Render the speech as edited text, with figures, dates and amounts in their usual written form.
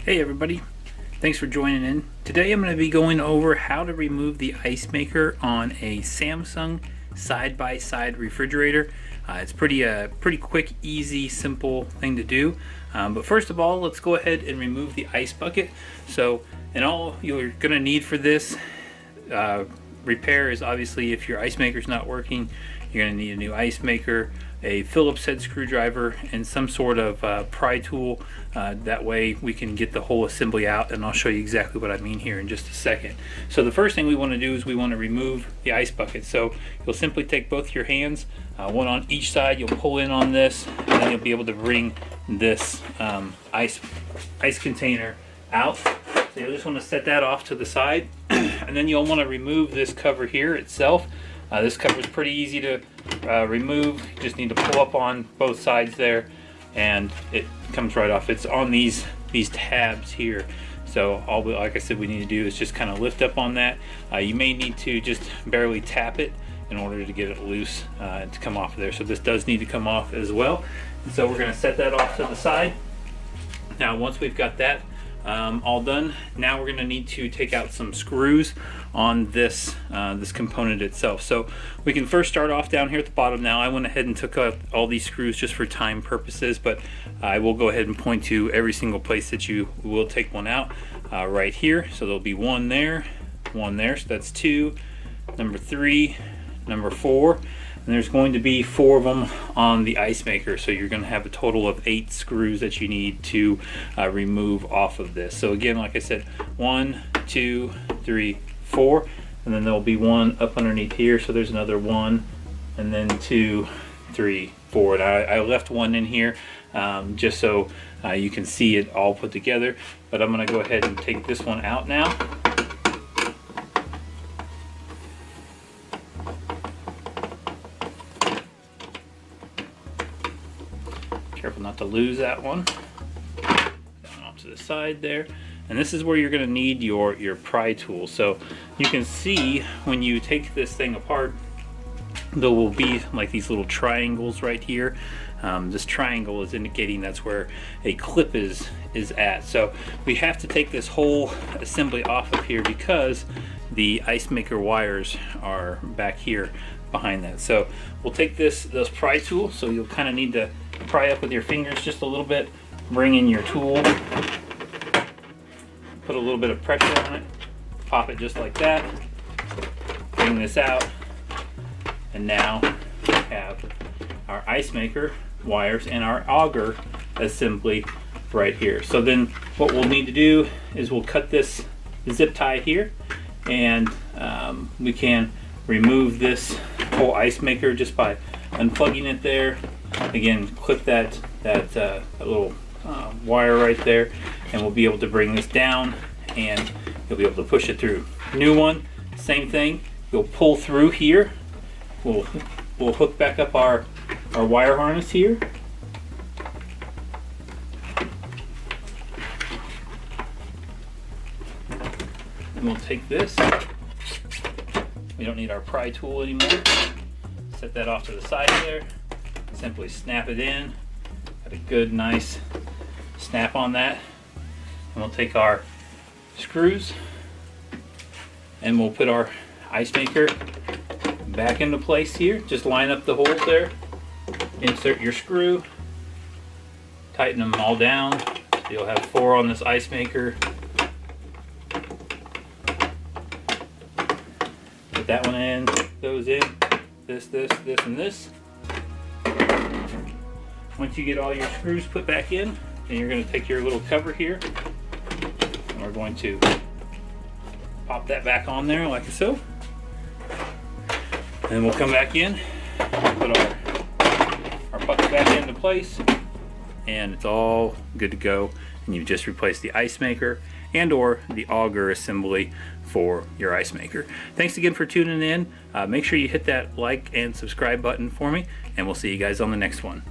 Hey everybody, thanks for joining in. Today I'm going to be going over how to remove the ice maker on a Samsung side-by-side refrigerator. It's pretty quick, easy, simple thing to do. But first of all, let's go ahead and remove the ice bucket. So, and all you're going to need for this repair is obviously if your ice maker is not working, you're going to need a new ice maker, a Phillips head screwdriver, and some sort of pry tool. That way we can get the whole assembly out, and I'll show you exactly what I mean here in just a second. So the first thing we want to do is we want to remove the ice bucket. So you'll simply take both your hands, one on each side, you'll pull in on this, and then you'll be able to bring this ice container out. So you'll just want to set that off to the side, and then you'll want to remove this cover here itself. This cover is pretty easy to remove. You just need to pull up on both sides there, and it comes right off. It's on these tabs here. So like I said, we need to do is just kind of lift up on that. You may need to just barely tap it in order to get it loose and to come off of there. So this does need to come off as well. And so we're going to set that off to the side. Now once we've got that all done, now we're going to need to take out some screws on this this component itself. So we can first start off down here at the bottom. Now I went ahead and took out all these screws just for time purposes, but I will go ahead and point to every single place that you will take one out right here. So there'll be one there, so that's 2, number 3, number 4, and there's going to be 4 of them on the ice maker. So you're going to have a total of 8 screws that you need to remove off of this. So again, like I said, 1, 2, 3, 4, and then there'll be one up underneath here. So there's another 1, and then 2, 3, 4. And I left one in here just so you can see it all put together. But I'm going to go ahead and take this one out now. Careful not to lose that one. Down off to the side there. And this is where you're going to need your pry tool. So you can see when you take this thing apart, there will be like these little triangles right here. This triangle is indicating that's where a clip is at. So we have to take this whole assembly off of here because the ice maker wires are back here behind that. So we'll take this pry tool. So you'll kind of need to pry up with your fingers just a little bit, bring in your tool, put a little bit of pressure on it, pop it just like that, bring this out, and now we have our ice maker wires and our auger assembly right here. So then what we'll need to do is we'll cut this zip tie here, and we can remove this whole ice maker just by unplugging it there. Again, clip that little wire right there, and we'll be able to bring this down, and you'll be able to push it through. New one, same thing. You'll pull through here. We'll hook back up our wire harness here. And we'll take this. We don't need our pry tool anymore. Set that off to the side there. Simply snap it in. Got a good, nice snap on that. And we'll take our screws and we'll put our ice maker back into place here. Just line up the holes there. Insert your screw. Tighten them all down. So you'll have 4 on this ice maker. Put that one in, those in, this, and this. Once you get all your screws put back in, then you're going to take your little cover here, and we're going to pop that back on there like so. And we'll come back in, put our bucket back into place, and it's all good to go. And you've just replaced the ice maker and or the auger assembly for your ice maker. Thanks again for tuning in. Make sure you hit that like and subscribe button for me, and we'll see you guys on the next one.